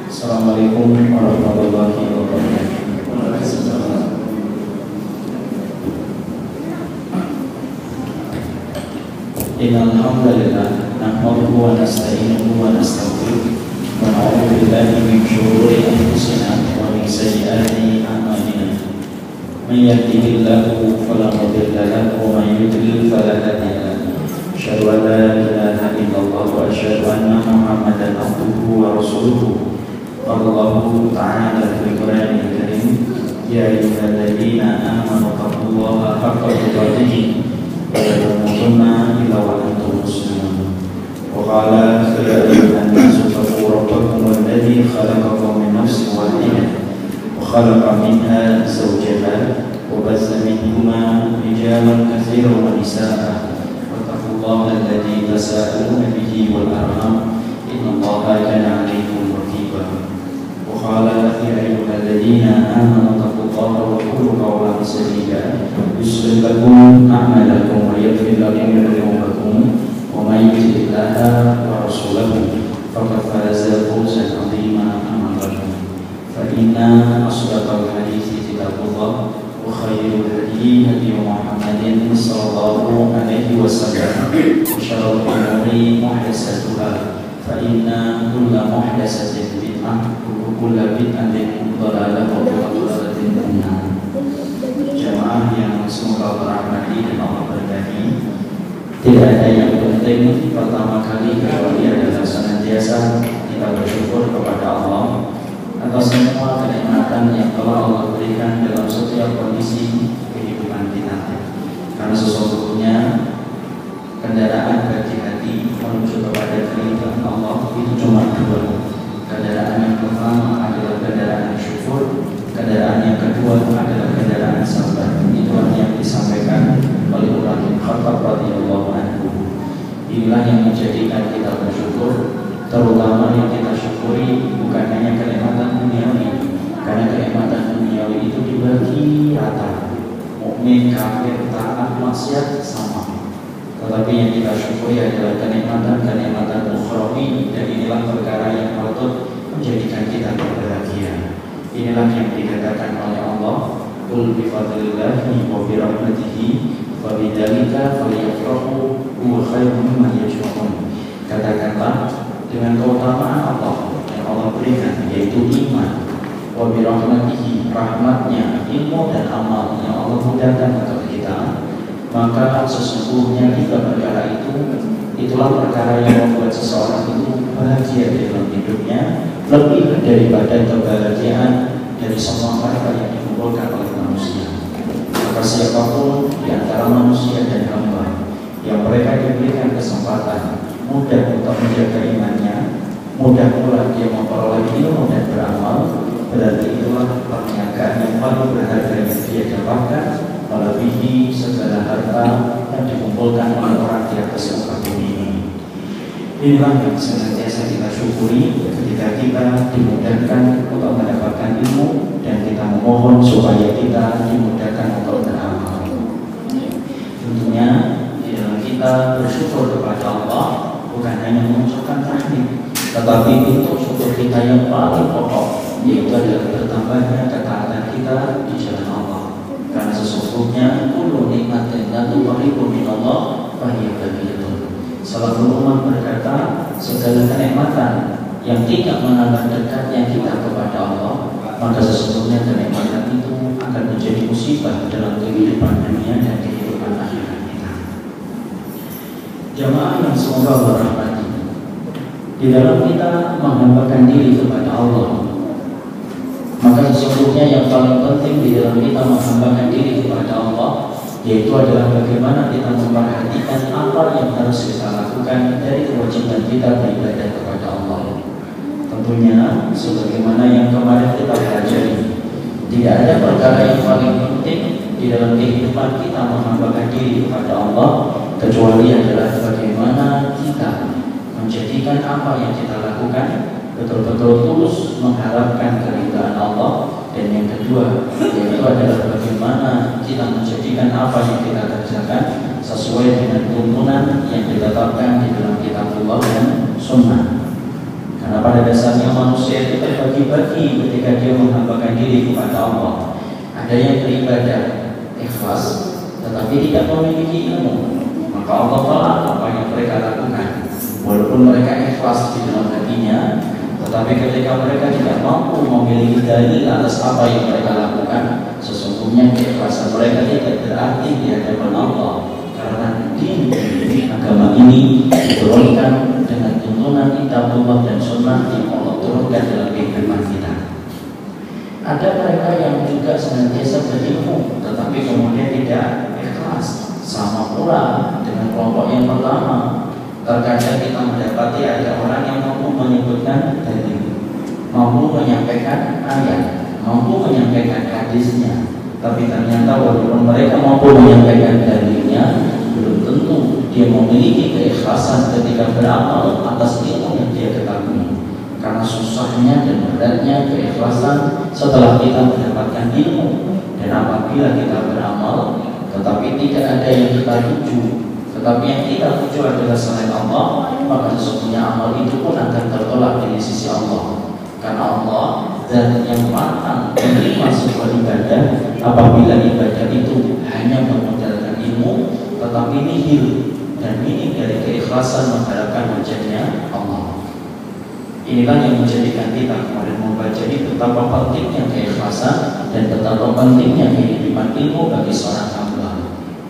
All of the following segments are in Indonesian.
Assalamualaikum warahmatullahi wabarakatuh. Innal hamdalillah nahmaduhu wa nasta'inuhu wa nastaghfiruh wa na'udzu billahi min shururi anfusina wa min sayyiati a'malina. May yahdihillahu fala mudilla lahu wa may yudlil fala hadiya lahu. Asyhadu an la ilaha illallah wa asyhadu anna Muhammadan abduhu wa rasuluhu. Allahu ta'ala fil Qur'anil Karim, ya ayyuhalladzina amanu taqullaha haqqa tuqatih wa la tamutunna illa wa antum muslimun. Wa qala ya ayyuhan nasu taqu rabbakum alladzi khalaqakum min nafsin wahidah wa khalaqa minha zawjaha wa bassa minhuma rijalan katsiran wa nisaa'a wattaqullaha alladzi tasaaluna bihi wal arham innallaha kana 'alaykum raqiba. وقال يا أيها الذين آمنوا اتقوا الله وقولوا قولا سديدا يصلح لكم أعمالكم ويغفر لكم ذنوبكم ومن يطع الله ورسوله فقد فاز فوزا عظيما أما بعد فإن أصدق الحديث كتاب الله وخير الهدي هدي محمد صلى الله عليه وسلم وشر الأمور محدثاتها فإن كل محدثة بدعة kulla bid'atin dhalalah wa kulla dhalalatin finnar. Jamaah yang semoga berahmati dan Allah berkahi, tidak ada yang penting pertama kali kecuali adalah senantiasa kita bersyukur kepada Allah atas semua kenikmatan yang telah Allah berikan dalam setiap kondisi kehidupan kita. Karena sesungguhnya kendaraan bagi hati menuju kepada keridhaan Allah itu cuma dua. Kendaraan yang pertama adalah kendaraan syukur, kendaraan yang kedua adalah kendaraan sabar. Itulah yang disampaikan oleh Umar bin Khattab radhiyallahu anhu. Inilah yang menjadikan kita bersyukur, terutama yang kita syukuri bukan hanya kenikmatan duniawi, karena kenikmatan duniawi itu dibagi rata. Mukmin, kafir, taat, maksiat sama. Tetapi yang kita syukuri adalah kenikmatan ukhrawi, dan inilah perkara yang patut menjadikan kita berbahagia. Inilah yang dikatakan oleh Allah, qul bi fadlillahi wa bi rahmatihi fa bidzalika falyafrahu huwa khairun mimma yajma'un. Katakanlah dengan keutamaan Allah yang Allah berikan, yaitu iman, wa bi rahmatihi, rahmatnya, ilmu dan amal yang Allah mudahkan untuk kita, maka sesungguhnya tiga perkara itulah perkara yang membuat seseorang itu bahagia di dalam hidupnya, lebih daripada kebahagiaan dari semua harta yang dikumpulkan oleh manusia. Maka siapapun di antara manusia dan hamba yang mereka diberikan kesempatan mudah untuk menjaga imannya, mudah pula dia memperoleh ilmu dan beramal, berarti itulah perniagaan yang paling berharga yang dia dapatkan, melebihi segala harta yang dikumpulkan oleh orang di atas muka bumi ini. Inilah yang senantiasa kita syukuri ketika kita dimudahkan untuk mendapatkan ilmu dan kita memohon supaya kita dimudahkan untuk beramal. Tentunya di dalam kita bersyukur kepada Allah bukan hanya mengucapkan tahmid, tetapi itu syukur kita yang paling pokok, yaitu adalah bertambahnya ketaatan kita di jalan Allah. Karena sesungguhnya kullu nikmatin la tuqribu min Allah fa hiya kabirun. Salaful ummah berkata, segala kenikmatan yang tidak menambah dekatnya kita kepada Allah, maka sesungguhnya kenikmatan itu akan menjadi musibah dalam kehidupan dunia dan kehidupan akhirat kita. Jamaah yang semoga berrahmati, di dalam kita menghambakan diri kepada Allah, maka sesungguhnya yang paling penting di dalam kita menghambakan diri kepada Allah, yaitu adalah bagaimana kita memperhatikan apa yang harus kita lakukan dari kewajiban kita beribadah kepada Allah. Tentunya sebagaimana yang kemarin kita pelajari, tidak ada perkara yang paling penting di dalam kehidupan kita menghambakan diri kepada Allah kecuali adalah bagaimana kita menjadikan apa yang kita lakukan betul-betul tulus mengharapkan keridhaan Allah. Dan yang kedua, yaitu adalah bagaimana kita menjadikan apa yang kita kerjakan sesuai dengan tuntunan yang ditetapkan di dalam kitab Allah dan sunnah. Karena pada dasarnya manusia itu terbagi-bagi ketika dia menghambakan diri kepada Allah. Ada yang beribadah ikhlas tetapi tidak memiliki ilmu, maka Allah tolak apa yang mereka lakukan. Walaupun mereka ikhlas di dalam hatinya, tetapi ketika mereka tidak mampu memiliki dalil atas apa yang mereka lakukan, sesungguhnya keikhlasan mereka tidak berarti di hadapan Allah. Karena agama ini diturunkan dengan tuntunan kitabullah dan sunnah yang Allah turunkan dalam kehidupan kita. Ada mereka yang juga senantiasa berilmu tetapi kemudian tidak ikhlas. Sama pula dengan kelompok yang pertama. Terkadang kita mendapati ada orang yang mampu menyebutkan dalil, mampu menyampaikan ayat, mampu menyampaikan hadisnya, tapi ternyata walaupun mereka mampu menyampaikan dalilnya, belum tentu dia memiliki keikhlasan ketika beramal atas ilmu yang dia ketahui. Karena susahnya dan beratnya keikhlasan setelah kita mendapatkan ilmu. Dan apabila kita beramal tetapi tidak ada yang kita tuju, tetapi yang kita tuju adalah selain Allah, maka sesungguhnya amal itu pun akan tertolak dari sisi Allah. Karena Allah dan yang matang menerima sebuah ibadah apabila ibadah itu hanya bermodalkan ilmu tetapi nihil dan minim dari keikhlasan mengharapkan wajahnya Allah. Inilah yang menjadikan kita kemarin membaca ini betapa pentingnya keikhlasan dan betapa pentingnya kehidupan ilmu bagi seorang hamba.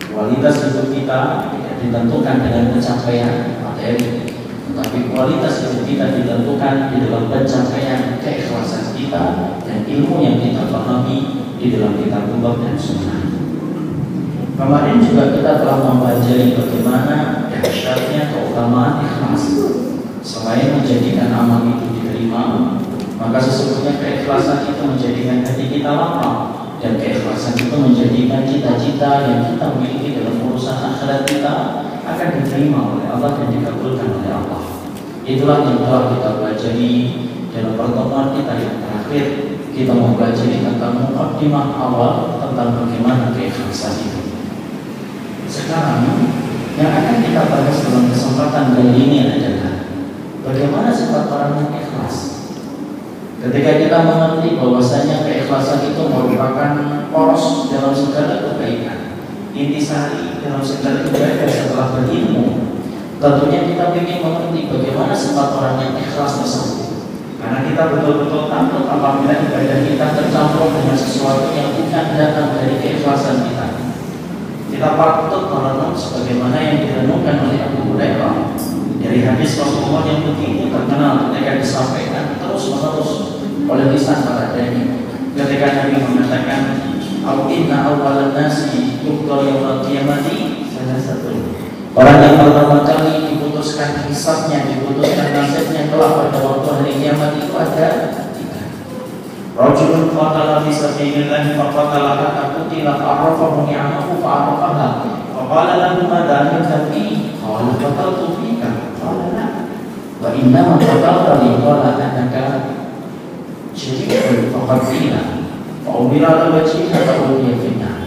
Kualitas hidup kita tidak ditentukan dengan pencapaian materi, tetapi kualitas hidup kita ditentukan di dalam pencapaian keikhlasan kita dan ilmu yang kita pahami di dalam kitabullah dan sunnah. Kemarin juga kita telah mempelajari bagaimana dahsyatnya keutamaan ikhlas. Selain menjadikan amal itu diterima, maka sesungguhnya keikhlasan itu menjadikan hati kita lapang, dan keikhlasan itu menjadikan cita-cita yang kita miliki dalam urusan akhirat kita akan diterima oleh Allah dan dikabulkan oleh Allah. Itulah yang telah kita pelajari dalam pertemuan kita yang terakhir. Kita mempelajari tentang mukaddimah awal tentang bagaimana keikhlasan itu. Sekarang yang akan kita bahas dalam kesempatan kali ini adalah bagaimana sifat orang yang ikhlas. Ketika kita mengerti bahwasanya keikhlasan itu merupakan poros dalam segala kebaikan, intisari dalam segala ibadah setelah berilmu, tentunya kita ingin mengerti bagaimana sifat orang yang ikhlas tersebut. Karena kita betul-betul takut apabila ibadah kita tercampur dengan sesuatu yang bukan datang dari keikhlasan kita. Kita patut merenung sebagaimana yang direnungkan oleh Abu Hurairah dari hadis Rasulullah yang begitu terkenal ketika disampaikan terus-menerus oleh lisan para dai. Ketika Nabi mengatakan, "Inna awwalan nasi yuqda yaumil qiyamati salasatun." Orang yang pertama kali diputuskan hisabnya, diputuskan nasibnya kelak pada waktu hari kiamat itu ada tiga. Rajulun qatala fi sabilillah faqatala hatta qutila fa'arafahu ni'amahu fa'arafaha. Faqala lahu madza amilta? Qala qataltu fika. Qala la. Wa innama qatalta li qala annaka syirikun faqad qila. Fa'umira lahu wajhihi fa'udiya finnar.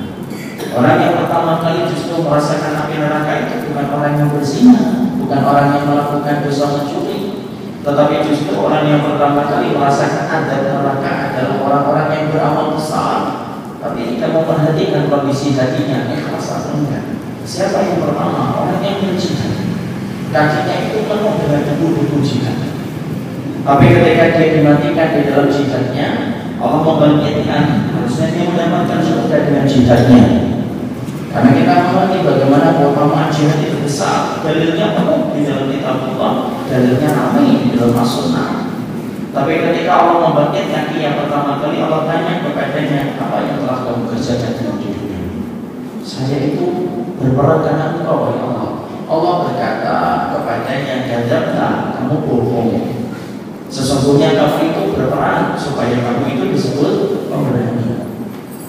Orang yang pertama kali justru merasakan api neraka itu bukan orang yang berzina, bukan orang yang melakukan dosa mencuri, tetapi justru orang yang pertama kali merasakan azab neraka adalah orang-orang yang beramal besar, tapi tidak memperhatikan kondisi hatinya, ikhlas atau enggak. Siapa yang pertama? Orang yang berjihad, kakinya itu penuh dengan debu-debu jihad. Tapi ketika dia dimatikan di dalam jihadnya, Allah membangkitkan, harusnya dia mendapatkan surga dengan jihadnya. Karena kita mengerti bagaimana keutamaan jihad itu besar, dalilnya penuh di dalam kitabullah, dalilnya ramai di dalam as-sunnah. Tapi ketika Allah membangkitkan dia pertama kali, Allah tanya kepadanya, apa yang telah kamu kerjakan dalam hidupnya? Saya itu berperang karena engkau, ya Allah. Allah berkata kepadanya, kadzabta, kamu bohong. Sesungguhnya kamu itu berperang supaya kamu itu disebut pemberani.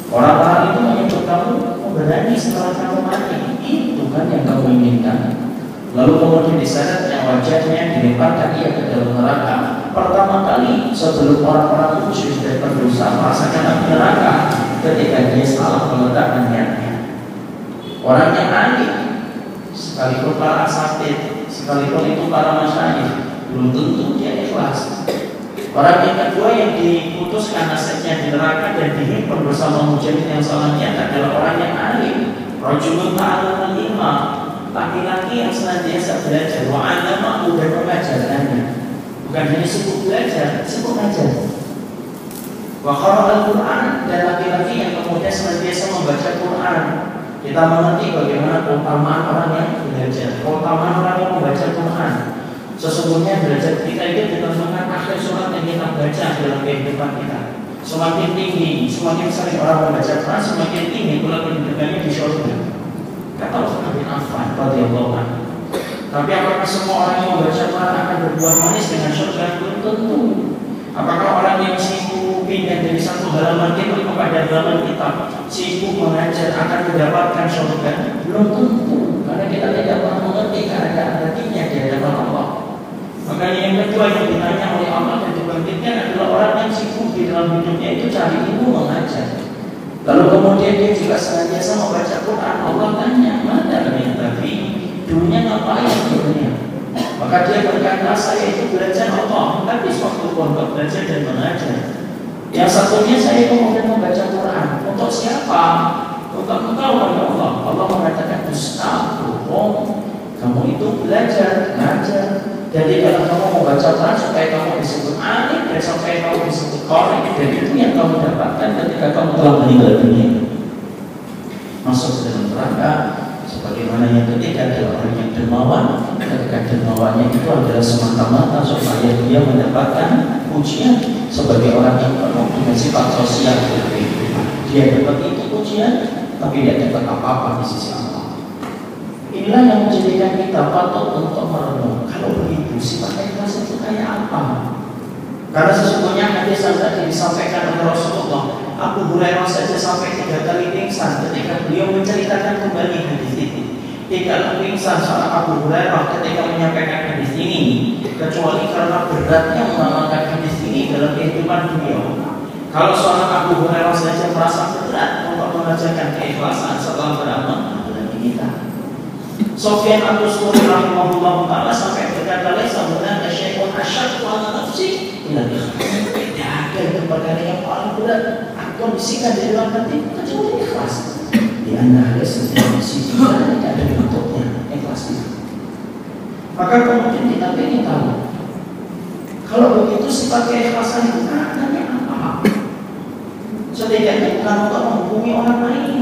Orang-orang itu menyebut kamu pemberani setelah kamu mati. Itu kan yang kamu inginkan. Lalu kemudian disyaratnya wajahnya dilemparkan ia ke dalam neraka. Pertama kali sebelum orang-orang musyrik dan berdosa merasakan api neraka ketika dia salah meletakkan niatnya. Orang yang aneh, sekalipun para asatid, sekalipun itu para masyayikh, belum tentu dia ikhlas. Orang yang kedua yang diputuskan nasibnya di neraka dan dihimpun bersama mujahid yang salah niat adalah orang yang alim. Rajulun ta'allama ilma, laki-laki yang senantiasa belajar, wa 'allamahu dan mengajarkannya. Bukan hanya sibuk belajar, sibuk mengajar. Wa qara'al Qur'an, dan laki-laki yang kemudian senantiasa membaca Quran. Kita mengerti bagaimana keutamaan orang yang belajar, keutamaan orang yang membaca Quran. Sesungguhnya belajar kita itu ditentukan akhir surat yang kita baca dalam kehidupan kita. Semakin tinggi, semakin sering orang membaca Quran, semakin tinggi pula kedudukannya di surga. Kata Utsman bin Affan radhiyallahu anhu. Tapi apakah semua orang yang membaca Quran akan berbuah manis dengan surga? Belum tentu. Apakah orang yang sibuk pindah dari satu halaman kitab kepada halaman kitab, sibuk mengajar akan mendapatkan surga? Belum tentu. Karena kita tidak pernah mengerti keadaan hatinya di hadapan Allah. Makanya yang kedua yang ditanya oleh Allah dan dibangkitkan adalah orang yang sibuk di dalam hidupnya itu cari ilmu mengajar. Lalu kemudian dia juga senantiasa membaca Quran. Allah tanya, mana yang tadi dulunya ngapain dulunya? Maka dia berkata, saya itu belajar Allah, tapi waktu untuk belajar dan mengajar. Yang satunya saya kemudian membaca Quran. Untuk siapa? Untuk engkau oleh Allah. Allah mengatakan, dusta, bohong. Kamu itu belajar, ngajar. Jadi kalau kamu membaca Quran supaya kamu disebut alim dan supaya kamu disebut qari, dan itu yang kamu dapatkan ketika kamu telah meninggal dunia. Masuk dalam neraka. Sebagaimana yang ketiga adalah orang yang dermawan. Ketika dermawannya itu adalah semata-mata supaya dia mendapatkan pujian sebagai orang yang penuh dengan sifat sosial berkehidupan. Dia dapat itu pujian, tapi dia dapat apa-apa di sisi Allah. Inilah yang menjadikan kita patut untuk merenung. Kalau begitu, sifat ikhlas itu kayak apa? Karena sesungguhnya hadis yang tadi disampaikan oleh Rasulullah, Abu Hurairah saja sampai 3 kali pingsan ketika beliau menceritakan kembali hadis ini. 3 kali pingsan seorang Abu Hurairah ketika menyampaikan hadis ini, kecuali karena beratnya mengamalkan hadis ini dalam kehidupan beliau. Kalau seorang Abu Hurairah saja merasa berat untuk mengajarkan keikhlasan setelah beramal, apalagi kita. Sufyan al-Thawri rahimahullah taala sampai berkata, "Laisa hunaka syai'un ashaqqu 'ala nafsi illa al-ikhlas." Tidak ada itu perkara yang paling berat kondisikan di dalam hati kecuali ikhlas. Di antara setiap sisi tidak ada bentuknya ikhlas itu. Maka kemudian kita ingin tahu, kalau begitu sifat keikhlasan itu maknanya apa? Setidaknya bukan untuk menghukumi orang lain.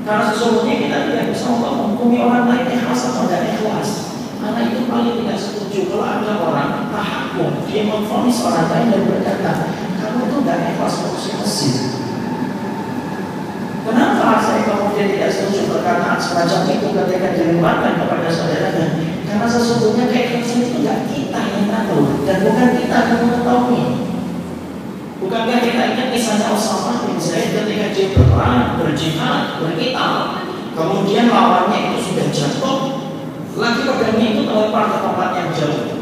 Karena sesungguhnya kita tidak bisa untuk menghukumi orang lain ikhlas atau tidak ikhlas. Karena itu paling tidak setuju kalau ada orang tahakum, dia memvonis orang lain dan berkata, kamu itu tidak ikhlas bersih. Kenapa saya kemudian tidak setuju perkataan semacam itu ketika dilemparkan kepada saudaranya? Karena sesungguhnya keikhlasan itu tidak kita yang tahu dan bukan kita yang mengetahui. Bukankah kita ingat kisahnya Usamah bin Zaid ketika dia berperang, berjihad, berkital, kemudian lawannya itu sudah jatuh, lagi pedangnya itu terlempar ke tempat yang jauh.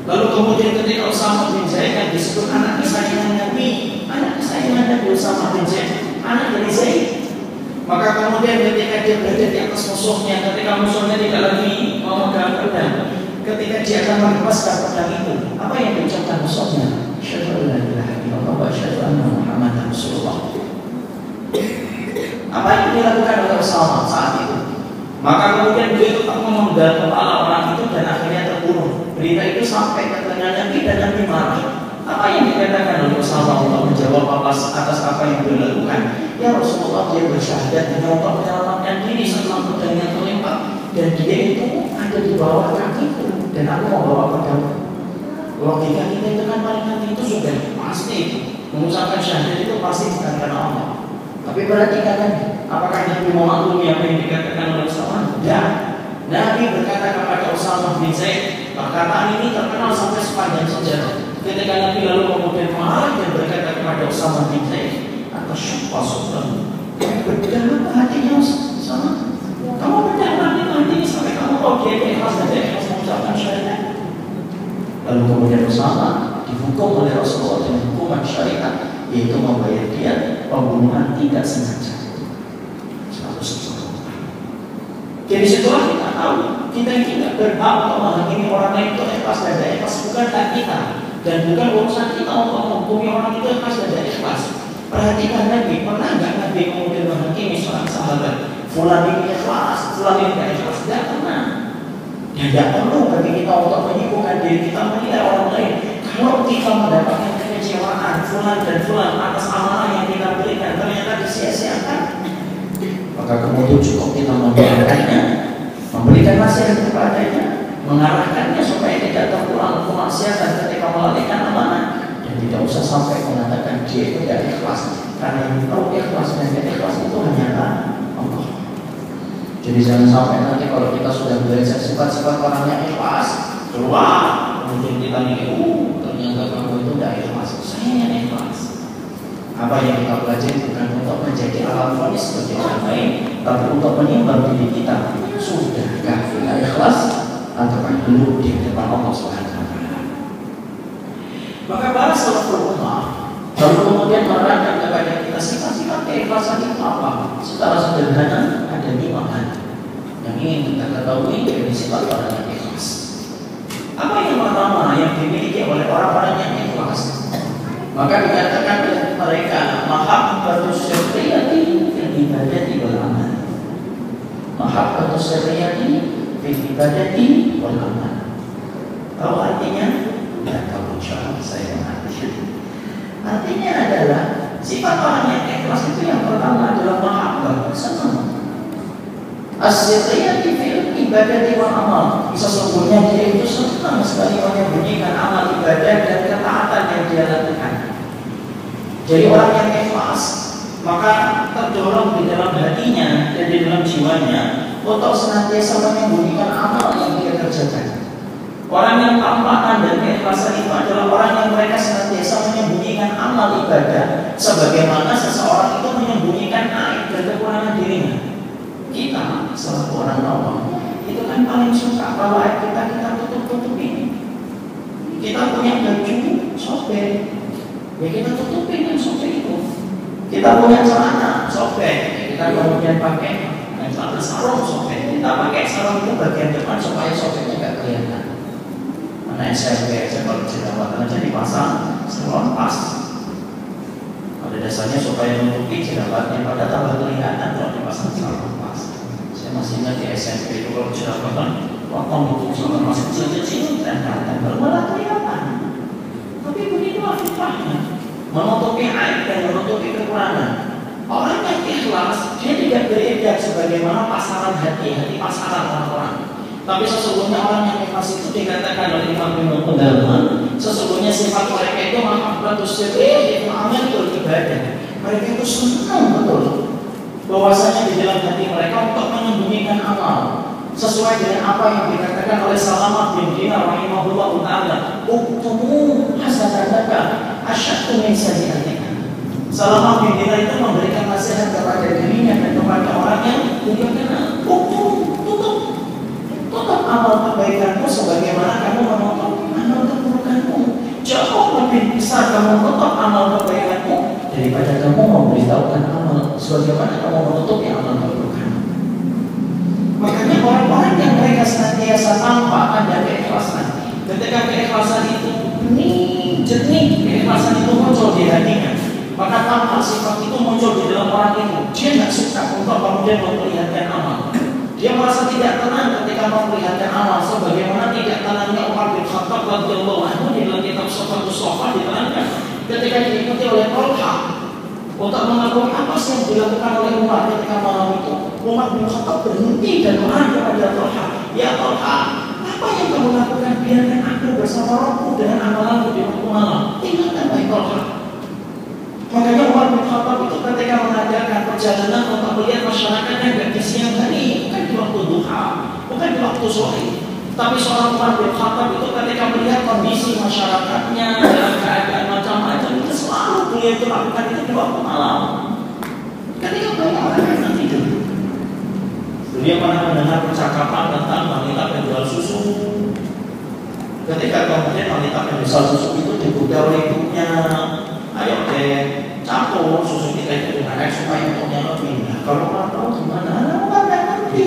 Lalu kemudian ketika Usamah bin Zaid yang disebut anak kesayangan Nabi, anak kesayangan Nabi Usamah bin Zaid, anak dari Zaid. Maka kemudian ketika dia berada di atas musuhnya, ketika musuhnya tidak lagi memegang pedang, ketika dia akan melepaskan pedang itu, apa yang diucapkan musuhnya? Asyhadu an la ilaha illallah wa asyhadu anna Muhammadar Rasulullah. Apa yang dilakukan oleh Usamah saat itu? Maka kemudian dia tetap memenggal kepala orang itu dan akhirnya terbunuh. Berita itu sampai ke telinga Nabi dan Nabi marah. Apa yang dikatakan oleh Usamah untuk menjawab atas apa yang dia lakukan? Ya Rasulullah, dia bersyahadat dengan untuk menyelamatkan diri setelah pedangnya terlempar, dan dia itu ada di bawah kakiku dan aku mau bawa pedang. Logika kita itu kan paling nanti itu sudah pasti mengucapkan syahadat itu pasti bukan karena Allah. Tapi perhatikan kan, apakah Nabi memaklumi apa yang dikatakan oleh Usamah? Tidak. Nabi berkata kepada Usamah bin Zaid, perkataan ini terkenal sampai sepanjang sejarah. Ketika Nabi lalu kemudian marah dan berkata kepada Usamah bin Zaid, atas syukur berdalam hatinya Usamah. Kamu berdalam hatinya sampai kamu tahu dia ikhlas dan dia ikhlas mengucapkan syahadat. Lalu kemudian Usamah dihukum oleh Rasulullah dengan hukuman syariat, yaitu membayar dia pembunuhan tidak sengaja 100 juta. Jadi situlah kita tahu kita tidak berhak untuk menghakimi orang lain itu ikhlas dan tidak ikhlas, bukan kita. Dan bukan urusan kita untuk menghukumi orang itu ikhlas dan tidak ikhlas. Perhatikan Nabi, pernah nggak Nabi kemudian menghakimi seorang sahabat, fulan ini ikhlas, fulan ini tidak ikhlas? Tidak pernah. Dan tidak perlu bagi kita untuk menyibukkan diri kita menilai orang lain. Kalau kita mendapatkan kekecewaan fulan dan fulan atas amanah yang kita berikan ternyata disia-siakan, maka kemudian cukup kita membiarkannya, memberikan nasihat kepadanya, mengarahkannya supaya tidak terulang kemaksiatan ketika melalaikan amanah, dan tidak usah sampai mengatakan dia itu tidak ikhlas, karena yang tahu ikhlas dan tidak ikhlas itu hanyalah Allah. Jadi jangan sampai nanti kalau kita sudah belajar sifat-sifat orang yang ikhlas, keluar kemudian kita mikir, ternyata kamu itu tidak ikhlas, saya yang ikhlas. Apa yang kita pelajari bukan untuk menjadi alat vonis bagi orang lain, tapi untuk menimbang diri kita, sudahkah kita ikhlas atau belum di depan Allah Subhanahu wa Ta'ala. Maka para salaful ummah lalu kemudian menerangkan kepada kita sifat-sifat keikhlasan itu apa? Secara sederhana ada 5 hal yang ingin kita ketahui dari sifat orang yang ikhlas. Apa yang pertama yang dimiliki oleh orang-orang yang ikhlas? Maka dikatakan oleh mereka mahabbatus syariyati fil ibadati wal amal. Mahabbatus syariyati fil ibadati wal amal. Tahu artinya? Tidak tahu, insyaallah saya mengerti. Artinya adalah sifat orang yang ikhlas itu yang pertama adalah mahabbah, senang. As-syariyati fil ibadati wal amal. Sesungguhnya dia itu senang sekali menyembunyikan amal ibadah dan ketaatan yang dia lakukan. Jadi orang yang ikhlas maka terdorong di dalam hatinya dan di dalam jiwanya untuk senantiasa menyembunyikan amal yang dia kerjakan. Orang yang tampakan dan keikhlasan itu adalah orang yang mereka senantiasa menyembunyikan amal ibadah, sebagaimana seseorang itu menyembunyikan aib dan kekurangan dirinya. Kita selaku orang awam itu kan paling suka kalau aib kita tutup-tutupin. Kita punya baju sobek, ya kita tutupin yang sobek itu. Kita punya celana sobek, kita kemudian pakai celana sarung sobek. Kita pakai sarung itu bagian depan supaya sobeknya nggak kelihatan. Mana SMP aja kalau jerawatan aja dipasang sarung pas. Pada dasarnya supaya menutupi jerawatnya, pada tambah kelihatan kalau dipasang sarung pas. Saya masih ingat di SMP itu kalau jerawatan potong itu sama masih kecil-kecil dan baru malah kelihatan. Tapi begitu fitrahnya, menutupi aib dan menutupi kekurangan. Orang yang ikhlas dia tidak beredar sebagaimana pasaran hati pasaran orang-orang. Tapi sesungguhnya orang yang ikhlas itu dikatakan oleh Imam Ibnu Qudamah, sesungguhnya sifat mereka itu mahabbatus syariyati amatul ibadah. Mereka itu senang betul bahwasanya di dalam hati mereka untuk menyembunyikan amal sesuai dengan apa yang dikatakan oleh Salamah bin Dinar rahimahullah taala, uktumu hasanataka asyaddu min sayyi'atika. Salamah bin Dinar itu memberikan nasihat kepada dirinya dan kepada orang yang dia kenal. Tutup amal kebaikanmu sebagaimana kamu menutup amal keburukanmu. Jauh lebih besar kamu menutup amal kebaikanmu daripada kamu memberitahukan amal sebagaimana kamu menutup amal keburukanmu. Makanya orang-orang yang mereka senantiasa tampakkan dan keikhlasan, ketika keikhlasan itu jernih, keikhlasan itu muncul di hatinya, maka tampak sifat itu muncul di dalam orang itu. Dia tidak suka untuk kemudian memperlihatkan amal. Dia merasa tidak tenang ketika memperlihatkan amal, sebagaimana tidak tenangnya Umar bin Khattab radhiyallahu anhu di dalam kitab Sifatus Shalah diterangkan ketika diikuti oleh Talha untuk mengetahui apa sih yang dilakukan oleh Umar ketika malam itu. Umar bin Khattab berhenti dan marah kepada Talha, ya Talha, apa yang kamu lakukan? Biarkan aku bersama Rabbku dengan amalanku di waktu malam. Tinggalkan baik Talha. Makanya Umar bin Khattab itu ketika mengadakan perjalanan untuk melihat masyarakatnya gak di siang hari, bukan di waktu duha, bukan di waktu sore, tapi seorang Umar bin Khattab itu ketika melihat kondisi masyarakatnya dalam keadaan macam-macam itu selalu beliau itu lakukan itu di waktu malam. Ketika banyak orang yang tidur, beliau pernah mendengar percakapan tentang wanita penjual susu. Ketika kemudian wanita penjual susu itu digoda oleh ibunya, ayo deh, campur susu kita itu dengan air supaya untuknya lebih. Nah, kalau orang tahu gimana? Orang nggak ngerti.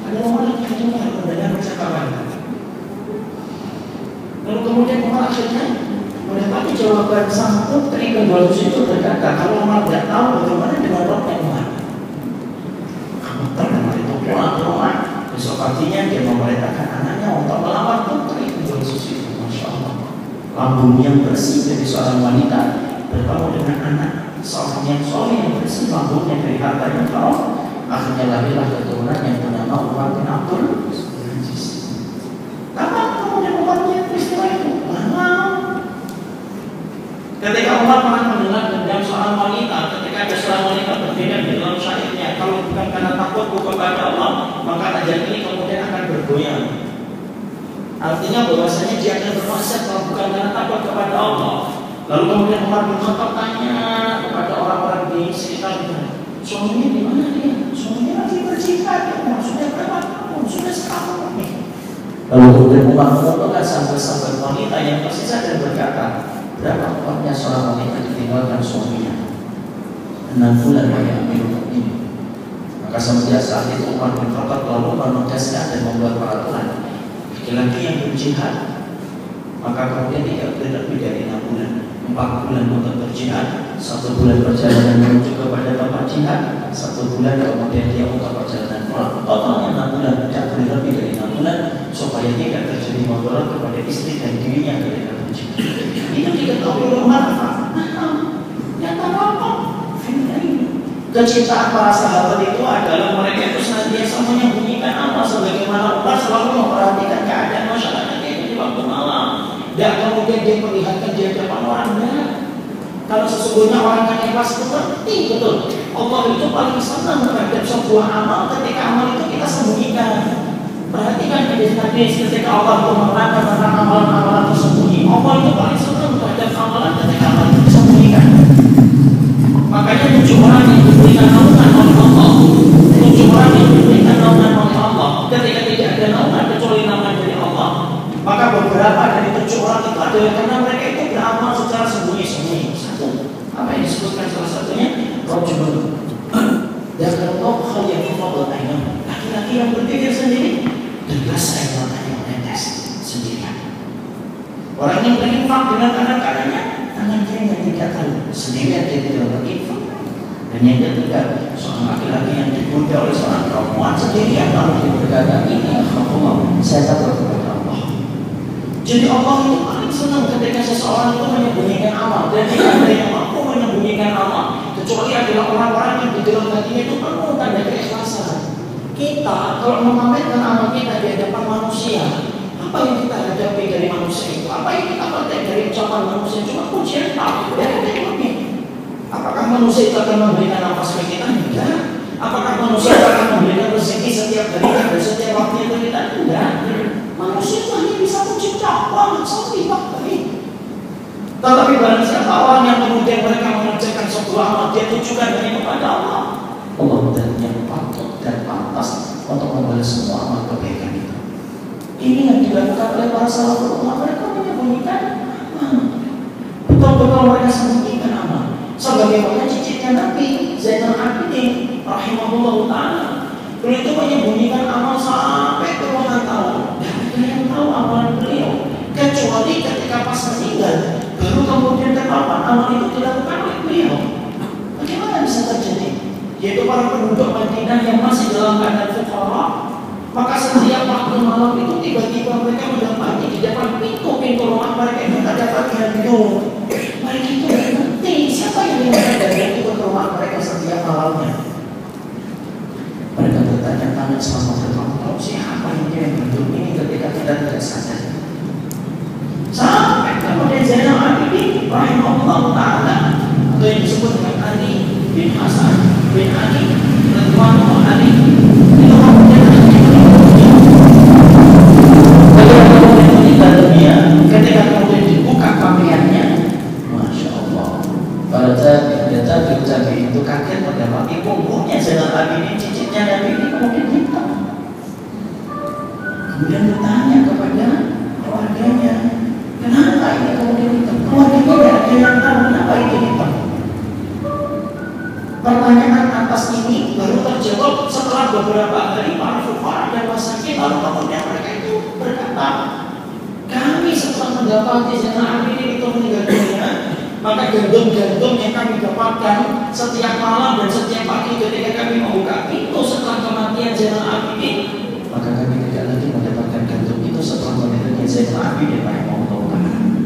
Ada orang yang cuma mendengar percakapan. Lalu kemudian kemudian Umar akhirnya mendapati jawaban sang putri kedua itu berkata, kalau Umar tidak tahu bagaimana dengan rohnya Umar. Kamu terdengar itu pulang ke rumah. Besok paginya dia memerintahkan anaknya untuk melamar putri kedua itu. Masya Allah. Lambung yang bersih dari seorang wanita bertemu dengan anak seorang yang soleh yang bersih, lambungnya dari harta yang haram. Akhirnya lahirlah keturunan yang bernama Umar bin Abdul Aziz. Kapan kemudian Umar melihat peristiwa itu? Ketika Umar pernah mendengar tentang seorang wanita, ketika ada seorang wanita berbeda di dalam syairnya, kalau bukan karena takutku kepada Allah, maka ajal ini kemudian akan bergoyang. Artinya bahwasanya dia akan bermaksiat kalau bukan karena takut kepada Allah. Lalu kemudian Umar bin Khattab tanya kepada orang-orang di sekitarnya, suaminya di mana dia? Suaminya lagi berjihad, sudah berapa tahun? Sudah setahun nih. Lalu kemudian Umar mengumpulkan sahabat-sahabat wanita yang tersisa dan berkata, berapa umurnya seorang wanita ditinggalkan suaminya? 6 bulan ya Amirul Mukminin. Maka semenjak saat itu Umar bin Khattab lalu menegaskan dan membuat peraturan, laki-laki yang berjihad maka kemudian tidak boleh lebih dari 6 bulan. 4 bulan untuk berjihad, 1 bulan perjalanan menuju kepada tempat jihad, 1 bulan kemudian dia untuk perjalanan pulang. Totalnya 6 bulan, tidak boleh lebih dari 6 bulan supaya tidak terjadi mudarat kepada istri dan dirinya ketika berjihad. Itu diketahui oleh Umar. Yang apa? Kecintaan para sahabat itu adalah mereka itu senantiasa menyembunyikan amal, sebagaimana Umar selalu memperhatikan keadaan masyarakat itu di waktu malam. Dan kemudian dia perlihatkan di hadapan orang. Kalau sesungguhnya orang yang ikhlas itu ngerti betul, Allah itu paling senang terhadap sebuah amal ketika amal itu kita sembunyikan. Perhatikan hadis-hadis ketika Allah menerangkan tentang amalan-amalan tersembunyi. Allah itu paling senang terhadap amalan ketika amal itu disembunyikan. Makanya 7 orang yang diberikan naungan oleh Allah, 7 orang yang diberikan naungan oleh Allah, ketika tidak ada naungan kecuali naungan dari Allah, maka beberapa dari 7 orang itu adalah karena mereka itu beramal secara sembunyi-sembunyi. Satu, apa yang disebutkan salah satunya, rojul dan kalau hal yang fadl ainah, laki-laki yang berpikir sendiri dan rasa air matanya menetes sendirian. Orang yang berinfak dengan tangan-kanannya, tangan kirinya tidak tahu, sendirian dia tidak berinfak. Dan yang ketiga, seorang laki-laki yang digoda oleh seorang perempuan sendirian lalu dia berkata, ini Allah, saya takut kepada Allah. Jadi Allah itu paling senang ketika seseorang itu menyembunyikan amal, dan tidak ada yang mampu menyembunyikan amal kecuali adalah orang-orang yang di dalam hatinya itu penuh tanda keikhlasan. Kita kalau memamerkan amal kita di hadapan manusia, apa yang kita hadapi dari manusia itu? Apa yang kita petik dari ucapan manusia? Cuma pujian tak dari hati. Apakah manusia itu akan memberikan nafas bagi kita? Tidak. Apakah manusia akan memberikan rezeki setiap hari dan setiap waktu itu kita? Tidak. Manusia itu hanya bisa mencipta banget seperti bakteri. Tetapi barang siapa orang yang kemudian mereka mengerjakan sebuah amal, dia tujukan hanya kepada Allah. Allah dan yang patut dan pantas untuk membalas semua amal kebaikan itu. Ini yang dilakukan oleh para salafus ulama, mereka menyembunyikan amal. Betul-betul mereka sembunyikan amal. Sebagaimana cicitnya Nabi Zainal Abidin rahimahullah ta'ala, beliau itu menyembunyikan amal sampai puluhan tahun. Dan ada yang tahu amalan beliau kecuali ketika pas meninggal, baru kemudian ketahuan amal itu dilakukan oleh beliau. Bagaimana bisa terjadi? Yaitu para penduduk Madinah yang masih dalam keadaan fuqara, maka setiap waktu malam itu tiba-tiba mereka mendapati di depan pintu rumah mereka itu terdapat gandum. Mereka itu mengerti siapa yang menghadap itu ke rumah mereka setiap malamnya. Mereka bertanya-tanya selama bertahun-tahun, siapa yang gandum ini ketika kita tidak sadar. Sampai kemudian Zainal Abidin rahimahullah ta'ala, atau yang disebut dengan Ali bin Hasan bin Ali radhiyallahu anhu, itu kemudian meninggal dunia. Ketika kemudian dibuka pakaiannya, Masya Allah, para tabi itu kaget mendapati punggungnya Zainal Abidin, cicitnya Nabi ini kemudian hitam. Kemudian bertanya kepada keluarganya, kenapa ini kemudian hitam? Keluarganya tidak ada yang tahu kenapa ini hitam. Pertanyaan atas ini baru terjawab setelah beberapa hari para fuqara dan masakin, lalu kemudian mereka itu berkata, kami setelah mendapati Zainal Abidin itu meninggal dunia, maka gandum-gandum yang kami dapatkan setiap malam dan setiap pagi ketika kami membuka pintu setelah kematian Zainal Abidin, maka kami tidak lagi mendapatkan gandum itu setelah meninggalnya Zainal Abidin rahimahullah.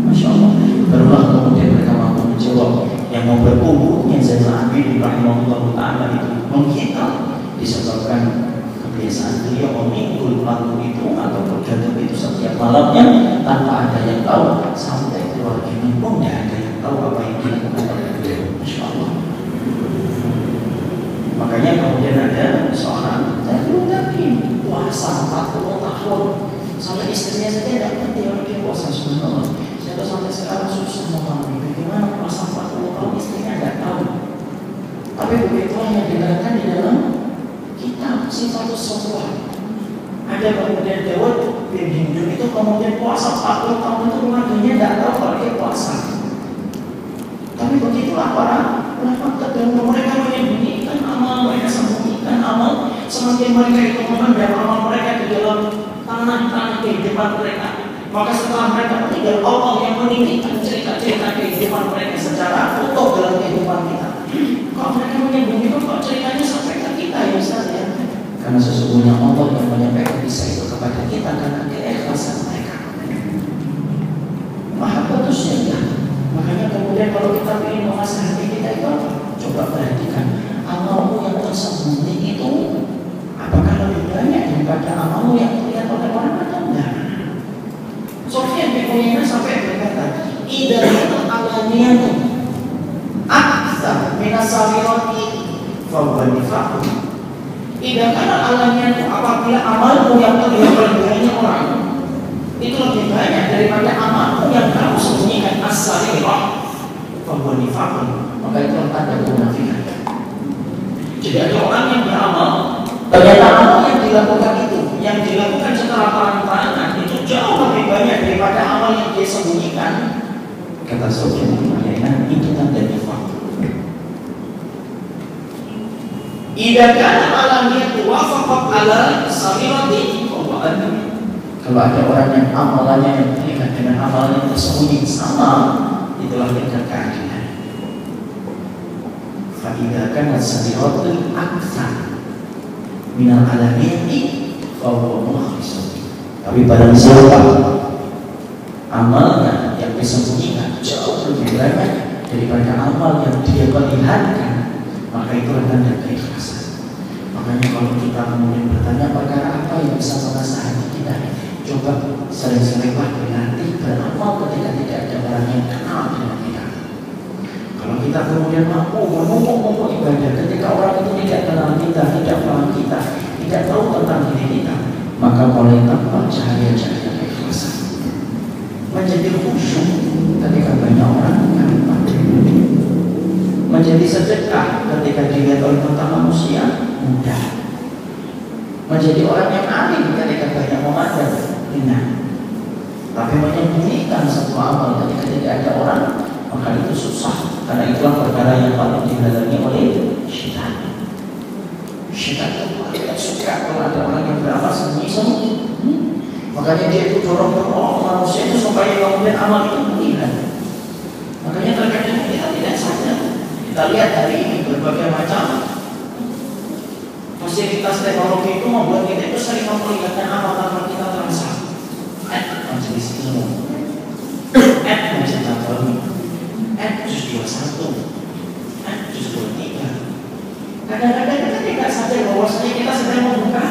Masya Allah. Barulah kemudian mereka mampu menjawab yang mau berkumpulnya Zainal Abidin rahimahullah ta'ala itu menghitam disebabkan kebiasaan beliau memikul palu itu atau bergandum itu setiap malamnya tanpa ada yang tahu, sampai keluarganya pun tidak ada yang tahu apa yang dilakukan oleh beliau. Masya Allah. Makanya kemudian ada seorang tapi puasa 40 tahun sampai istrinya saja tidak ngerti orang dia puasa. Subhanallah. Saya sampai sekarang susah memahami bagaimana puasa 40 tahun istrinya tidak tahu. Tapi begitu yang dikatakan di dalam kitab Sifatus Shofar. Ada kemudian Dawud bin Hindun itu kemudian puasa 40 tahun itu keluarganya tidak tahu kalau dia puasa. Tapi begitulah para ulama terdahulu, mereka menyembunyikan amal, mereka sembunyikan amal. Semakin mereka itu memendam amal mereka di dalam tanah-tanah kehidupan mereka, maka setelah mereka meninggal, Allah yang meninggikan cerita-cerita kehidupan mereka secara utuh dalam kehidupan kita. Kalau mereka menyembunyikan, kok ceritanya sampai ke kita ya Ustaz ya? Karena sesungguhnya Allah yang menyampaikan kisah itu kepada kita karena keikhlasan mereka. Maha putusnya ya. Makanya kemudian kalau kita ingin mengasah hati kita itu apa? Coba perhatikan amalmu yang tersembunyi itu apakah lebih banyak daripada amalmu yang terlihat oleh orang atau enggak? Sofyan bin Uyainah sampai berkata, "Idza al-alaniyatu aktsar min as-sarirati fa huwa nifaqun." Idza kana al-alaniyatu, apabila amalmu yang terlihat oleh banyak orang itu lebih banyak daripada amalmu yang kamu sembunyikan as-sarirah fa huwa nifaqun, maka itu tanda kemunafikan. Jadi ada orang yang beramal, ternyata amal yang dilakukan itu, yang dilakukan secara terang-terangan itu jauh lebih banyak daripada amal yang dia sembunyikan. Kata Sofyan bin Uyainah, itu tanda nifaq. Idza kana alamiyatu wafaqat ala sarirati wa anna. Kalau ada orang yang amalannya yang terlihat dengan amalan yang tersembunyi sama, itulah yang keadilan. Fa'idha kana sariratul aktsar minal alamiyati fa huwa mukhlisun. Tapi pada siapa amalnya yang disembunyikan jauh lebih banyak daripada amal yang dia perlihatkan, maka itulah tanda keikhlasan. Makanya kalau kita kemudian bertanya perkara apa yang bisa mengasah hati kita, coba sering-seringlah berlatih beramal ketika tidak ada orang yang kenal dengan kita. Kalau kita kemudian mampu menumpuk ibadah ketika orang itu tidak kenal kita, tidak paham kita, tidak tahu tentang diri kita, maka mulai tampak cahaya-cahaya keikhlasan, menjadi khusyuk ketika banyak orang mengambil, menjadi sedekah ketika dilihat oleh mata manusia mudah, menjadi orang yang alim ketika banyak memandang ringan, tapi menyembunyikan satu amal ketika tidak ada orang, maka itu susah. Karena itulah perkara yang paling dihalangi oleh syaitan. Syaitan itu tidak suka kalau ada orang yang beramal sembunyi-sembunyi. Makanya dia itu dorong manusia itu supaya kemudian amal itu melihat. Makanya terkadang kita tidak sadar. Kita lihat hari ini berbagai macam fasilitas teknologi itu membuat kita itu sering memperlihatkan amal-amal kita terasa. Majelis ilmu, majelis taklim, juz 21, juz 23. Kadang-kadang kita tidak sadar bahwasanya kita sedang membuka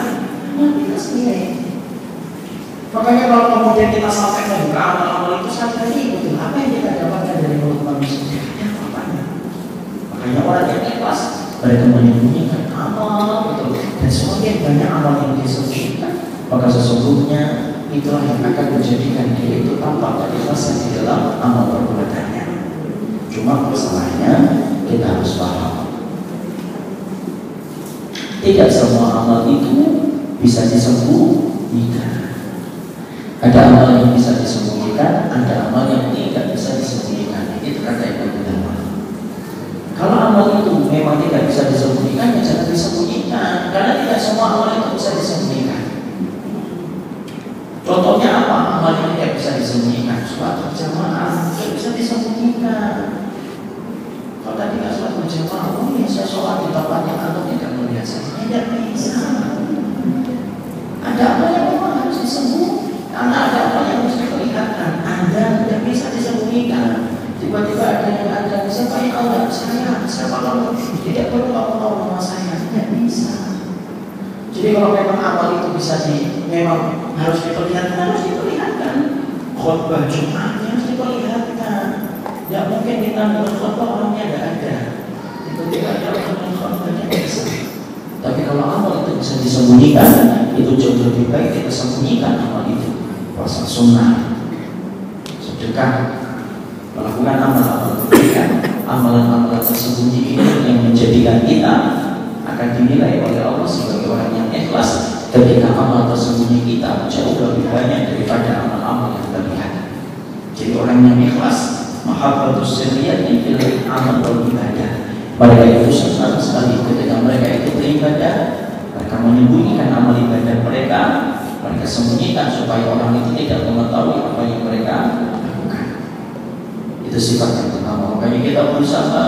amal kita sendiri. Makanya kalau kemudian kita sampai membuka amal-amal itu sadari betul apa yang kita dapatkan dari mulut manusia. Ada apa-apanya. Makanya orang yang ikhlas mereka menyembunyikan amal betul. Dan semakin banyak amal yang disembunyikan, maka sesungguhnya itulah yang akan menjadikan dia itu tampak keikhlasan di dalam amal perbuatannya. Cuma masalahnya kita harus paham, tidak semua amal itu bisa disembunyikan. Ada amal yang bisa disembunyikan, ada amal yang tidak bisa disembunyikan. Itu kata Ibnu Qudamah. Kalau amal itu memang tidak bisa disembunyikan, ya jangan disembunyikan, karena tidak semua amal itu bisa disembunyikan. Contohnya apa? amal ini tidak bisa disembunyikan. Sholat berjamaah tidak bisa disembunyikan. Kalau tadi nggak sholat berjamaah, oh ya saya sholat di tempat yang antum tidak melihat saya, tidak bisa. Ada apa yang memang harus disembunyikan, karena ada apa yang harus diperlihatkan. Anda tidak bisa disembunyikan. Tiba-tiba ada yang ada, siapa yang Allah? Saya, siapa kamu? Tidak perlu kamu tahu nama saya, tidak bisa. Jadi kalau memang amal itu bisa memang harus diperlihatkan, khutbah Jumatnya harus diperlihatkan. Tidak mungkin kita berkhutbah orangnya tidak ada. Tiba-tiba ada orang khutbahnya bisa. Tapi kalau amal itu bisa disembunyikan, itu jauh lebih baik kita sembunyikan amal itu. Puasa sunnah, sedekah, melakukan amal-amal kebaikan, amalan-amalan tersembunyi ini yang menjadikan kita akan dinilai oleh Allah sebagai orang yang ikhlas ketika amal tersembunyi kita jauh lebih banyak daripada amal-amal yang terlihat. Jadi orang yang ikhlas, mahabbatus sirriyati fil amal wal ibadah. Mereka itu senang sekali ketika mereka itu beribadah, mereka menyembunyikan amal ibadah mereka, mereka sembunyikan supaya orang itu tidak mengetahui apa yang mereka lakukan. Itu sifat yang pertama. Makanya kita berusaha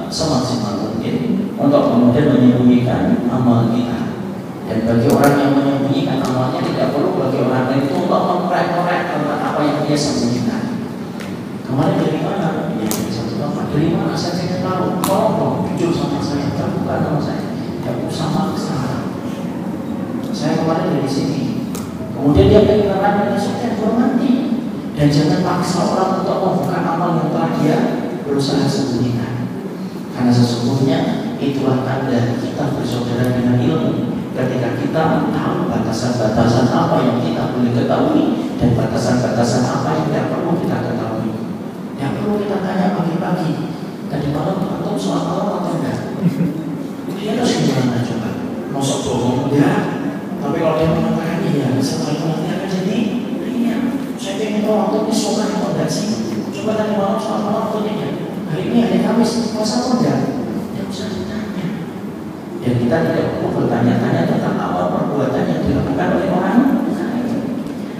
semaksimal mungkin untuk kemudian menyembunyikan amal kita. Dan bagi orang yang menyembunyikan amalnya, tidak perlu bagi orang lain itu untuk mengorek-orek tentang apa yang dia sembunyikan. Kemarin dari mana? Ya, dari satu tempat. Dari mana? Saya tidak tahu. Tolong jujur sama saya, terbuka sama saya. Tidak usah maksa. Saya kemarin dari sini. Kemudian dia pengenalan dan saya hormati. Dan jangan paksa orang untuk membuka amal yang telah dia berusaha sembunyikan. Karena sesungguhnya itulah tanda kita bersaudara dengan ilmu. Ketika kita tahu batasan-batasan apa yang kita boleh ketahui dan batasan-batasan apa yang tidak perlu kita ketahui. Yang perlu kita tanya pagi-pagi, tadi malam atau soal malam atau enggak? Dia harus gimana coba? Masuk bohong enggak? Tapi kalau dia mengatakan iya, setelah nanti akan jadi ringan. Saya ingin tahu waktu ini sholat atau enggak sih? Coba tadi malam soal malam atau tidak? Hari ini hari Kamis, puasa atau enggak? Dia usah ditanya. Dan kita tidak perlu bertanya-tanya tentang awal perbuatan yang dilakukan oleh orang lain.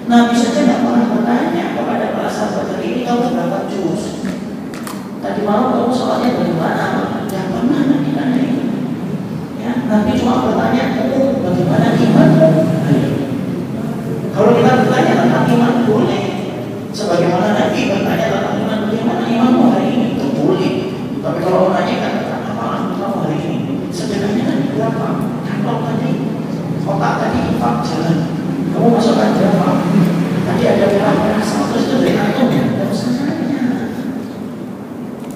Nabi saja tidak pernah bertanya kepada para sahabat, ini kamu berapa juz? Tadi malam kamu sholatnya bagaimana? Yang pernah Nabi tanya itu. Ya, Nabi cuma bertanya, bagaimana imanmu? Kalau kita bertanya tentang iman boleh. Sebagaimana Nabi bertanya tentang iman, bagaimana imanmu hari ini? Itu boleh. Tapi kalau menanyakan tentang amalan kamu hari ini, sebenarnya Nabi berapa? Kalau tadi kotak tadi infak jalan, kamu masukkan berapa? Tadi ada merah-merah 100 itu dari antum ya? Tidak usah nanya.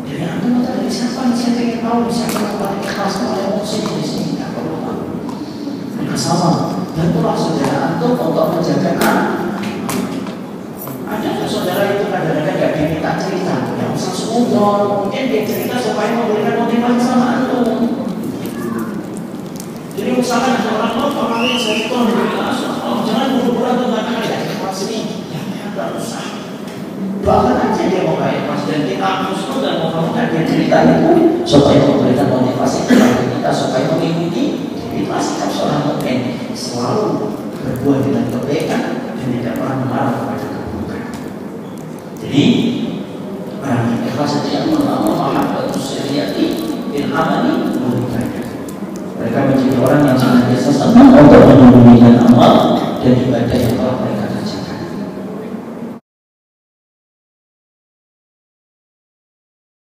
Dari antum atau dari siapa? Saya ingin tahu siapa yang paling ikhlas oleh muslim di sini. Tidak perlu tahu. Mereka sama. Dan itulah saudara antum untuk menjaga anak. Ada nggak saudara itu kadang-kadang nggak diminta cerita? Yang usah seudon, mungkin dia cerita supaya memberikan motivasi sama antum. Jadi misalkan ada orang yang saya itu jangan buru-buru atau mengatakan ya ikhlas ini, ya nggak usah. Doakan aja dia mau kayak ikhlas dan kita khusnul dan moga-moga dia cerita itu supaya memberikan motivasi kepada kita supaya mengikuti itulah sikap seorang mukmin selalu berbuat dengan kebaikan dan tidak pernah melarang kepada keburukan. Jadi orang yang ikhlas itu yang pertama mahabbatus sirriyati bil amali wal ibadah. Mereka menjadi orang yang senantiasa senang untuk menyembunyikan amal dan juga